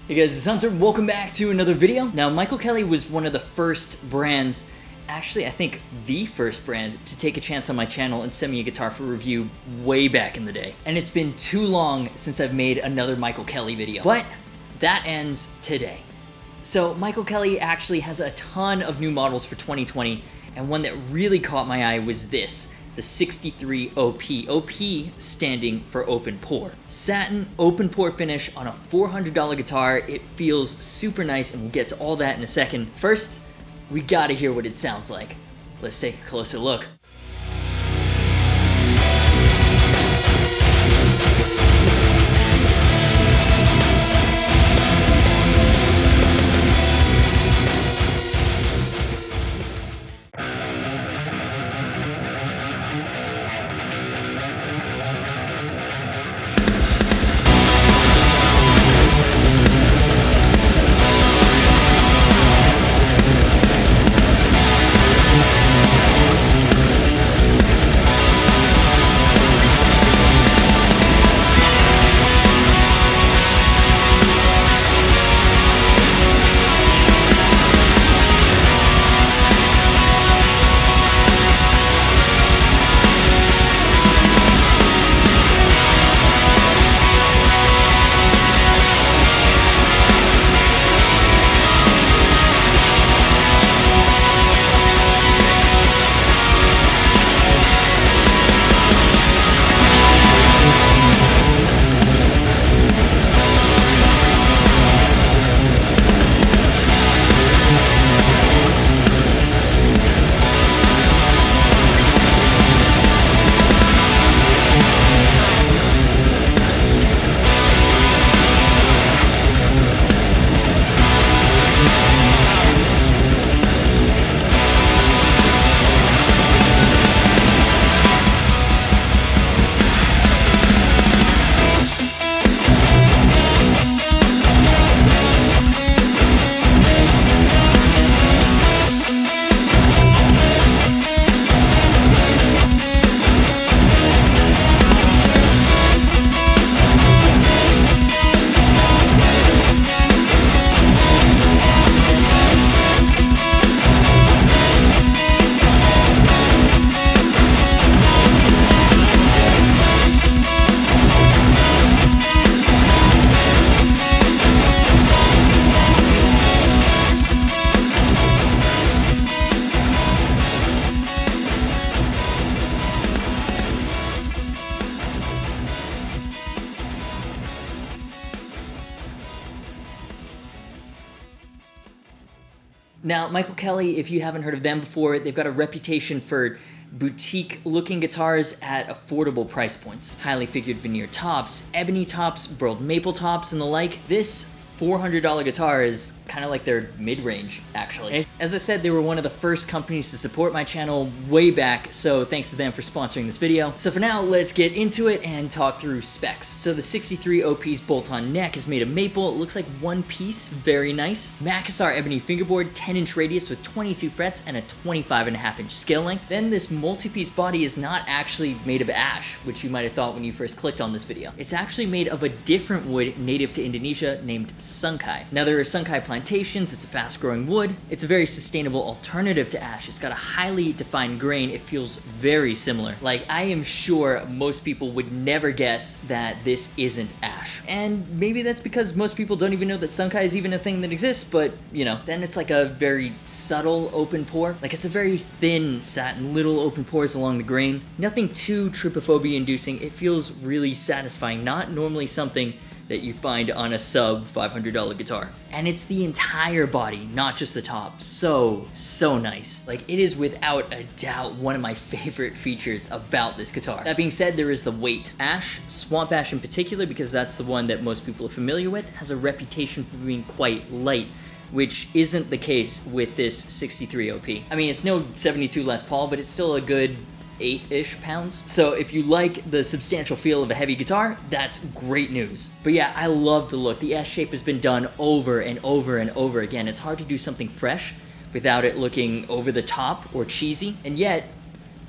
Hey guys, it's Hunter. Welcome back to another video. Now, Michael Kelly was one of the first brands, actually I think the first brand, to take a chance on my channel and send me a guitar for review way back in the day. And it's been too long since I've made another Michael Kelly video. But that ends today. So Michael Kelly actually has a ton of new models for 2020, and one that really caught my eye was this. The 63 OP. OP standing for open pore. Satin open pore finish on a $400 guitar. It feels super nice, and we'll get to all that in a second. First, we gotta hear what it sounds like. Let's take a closer look. Now, Michael Kelly, if you haven't heard of them before, they've got a reputation for boutique-looking guitars at affordable price points. Highly figured veneer tops, ebony tops, burled maple tops, and the like. This $400 guitar is kind of like their mid-range, actually. And as I said, they were one of the first companies to support my channel way back, so thanks to them for sponsoring this video. So for now, let's get into it and talk through specs. So the 63 OP's bolt-on neck is made of maple. It looks like one piece, very nice. Macassar ebony fingerboard, 10-inch radius with 22 frets and a 25.5-inch scale length. Then this multi-piece body is not actually made of ash, which you might have thought when you first clicked on this video. It's actually made of a different wood native to Indonesia named Sunkai. Now, there are Sunkai plantations. It's a fast-growing wood. It's a very sustainable alternative to ash. It's got a highly defined grain. It feels very similar. Like, I am sure most people would never guess that this isn't ash. And maybe that's because most people don't even know that Sunkai is even a thing that exists, but, you know, then it's like a very subtle open pore. Like, it's a very thin satin, little open pores along the grain. Nothing too trypophobia-inducing. It feels really satisfying. Not normally something that you find on a sub $500 guitar. And it's the entire body, not just the top. So nice. Like, it is without a doubt one of my favorite features about this guitar. That being said, there is the weight. Ash, swamp ash in particular, because that's the one that most people are familiar with, has a reputation for being quite light, which isn't the case with this 63 OP. I mean, it's no 72 Les Paul, but it's still a good 8-ish pounds. So if you like the substantial feel of a heavy guitar, that's great news. But yeah, I love the look. The S shape has been done over and over and over again. It's hard to do something fresh without it looking over the top or cheesy. And yet,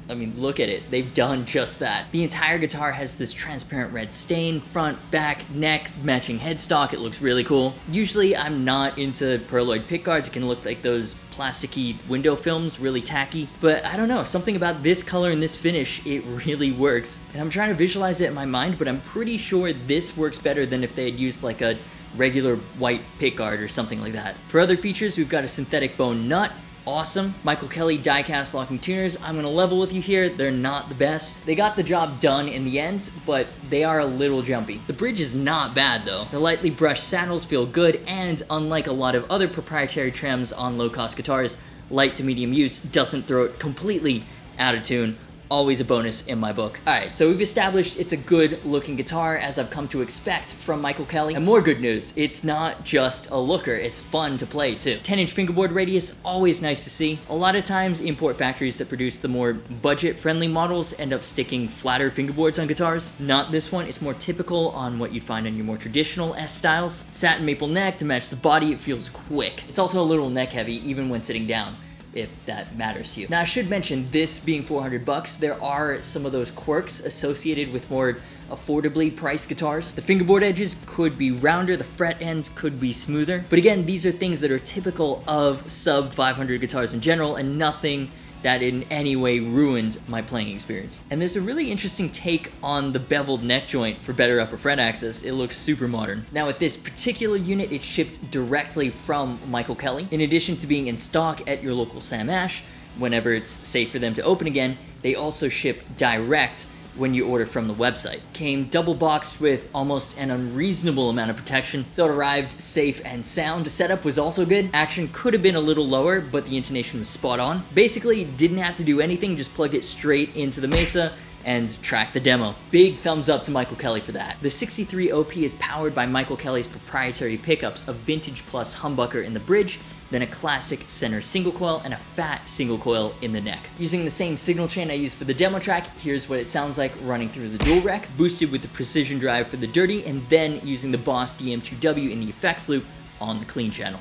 I mean, look at it. They've done just that. The entire guitar has this transparent red stain, front, back, neck, matching headstock. It looks really cool. Usually I'm not into pearloid pickguards. It can look like those plasticky window films, really tacky. But I don't know, something about this color and this finish, it really works. And I'm trying to visualize it in my mind, but I'm pretty sure this works better than if they had used like a regular white pickguard or something like that. For other features, we've got a synthetic bone nut. Awesome. Michael Kelly die-cast locking tuners. I'm gonna level with you here. They're not the best. They got the job done in the end, but they are a little jumpy. The bridge is not bad though. The lightly brushed saddles feel good, and unlike a lot of other proprietary trims on low-cost guitars, light to medium use doesn't throw it completely out of tune. Always a bonus in my book. Alright, so we've established it's a good looking guitar, as I've come to expect from Michael Kelly. And more good news, it's not just a looker, it's fun to play too. 10-inch fingerboard radius, always nice to see. A lot of times import factories that produce the more budget-friendly models end up sticking flatter fingerboards on guitars. Not this one, it's more typical on what you'd find on your more traditional S styles. Satin maple neck to match the body, it feels quick. It's also a little neck heavy even when sitting down, if that matters to you. Now I should mention, this being $400, there are some of those quirks associated with more affordably priced guitars. The fingerboard edges could be rounder, the fret ends could be smoother, but again, these are things that are typical of sub 500 guitars in general, and nothing that in any way ruined my playing experience. And there's a really interesting take on the beveled neck joint for better upper fret access. It looks super modern. Now with this particular unit, it's shipped directly from Michael Kelly. In addition to being in stock at your local Sam Ash, whenever it's safe for them to open again, they also ship direct when you order from the website. Came double boxed with almost an unreasonable amount of protection, so it arrived safe and sound. The setup was also good. Action could have been a little lower, but the intonation was spot on. Basically, didn't have to do anything, just plugged it straight into the Mesa and track the demo. Big thumbs up to Michael Kelly for that. The 63 OP is powered by Michael Kelly's proprietary pickups, a Vintage Plus humbucker in the bridge, then a classic center single coil and a fat single coil in the neck. Using the same signal chain I used for the demo track, here's what it sounds like running through the dual rec, boosted with the precision drive for the dirty, and then using the Boss DM2W in the effects loop on the clean channel.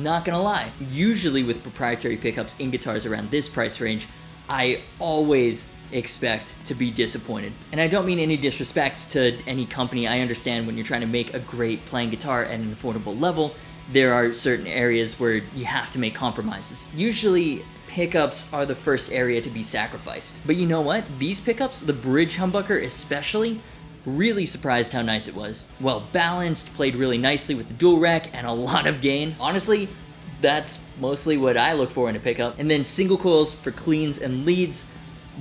not gonna lie. Usually with proprietary pickups in guitars around this price range, I always expect to be disappointed. And I don't mean any disrespect to any company. I understand when you're trying to make a great playing guitar at an affordable level, there are certain areas where you have to make compromises. Usually, pickups are the first area to be sacrificed. But you know what? These pickups, the bridge humbucker especially, really surprised how nice it was. Well balanced, played really nicely with the dual rack, and a lot of gain. Honestly, that's mostly what I look for in a pickup. And then single coils for cleans and leads.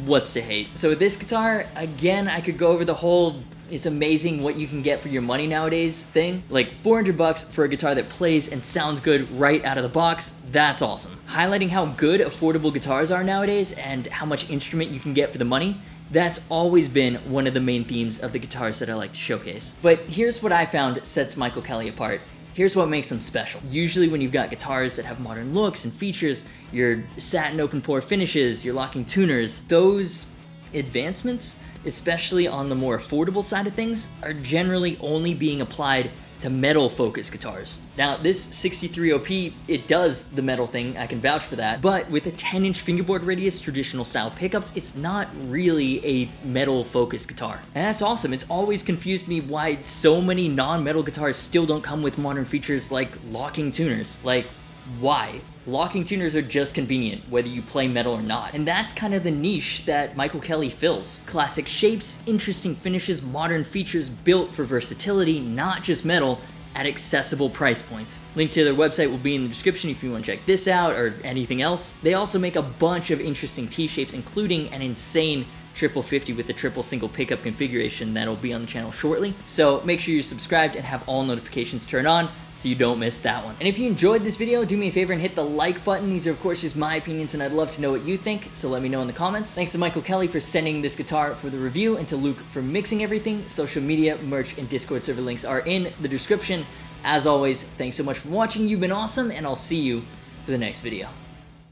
What's to hate? So with this guitar, again, I could go over the whole it's amazing what you can get for your money nowadays thing. Like $400 for a guitar that plays and sounds good right out of the box, that's awesome. Highlighting how good affordable guitars are nowadays and how much instrument you can get for the money, that's always been one of the main themes of the guitars that I like to showcase. But here's what I found sets Michael Kelly apart. Here's what makes them special. Usually when you've got guitars that have modern looks and features, your satin open pore finishes, your locking tuners, those advancements, especially on the more affordable side of things, are generally only being applied to metal focused guitars. Now this 63 OP, it does the metal thing, I can vouch for that, but with a 10-inch fingerboard radius traditional style pickups, it's not really a metal focused guitar. And that's awesome. It's always confused me why so many non-metal guitars still don't come with modern features like locking tuners. Like, why? Locking tuners are just convenient, whether you play metal or not. And that's kind of the niche that Michael Kelly fills. Classic shapes, interesting finishes, modern features built for versatility, not just metal, at accessible price points. Link to their website will be in the description if you want to check this out or anything else. They also make a bunch of interesting T-shapes, including an insane triple 50 with the triple single pickup configuration that'll be on the channel shortly. So make sure you're subscribed and have all notifications turned on so you don't miss that one. And if you enjoyed this video, do me a favor and hit the like button. These are of course just my opinions and I'd love to know what you think, so let me know in the comments. Thanks to Michael Kelly for sending this guitar for the review and to Luke for mixing everything. Social media, merch, and Discord server links are in the description. As always, thanks so much for watching. You've been awesome and I'll see you for the next video.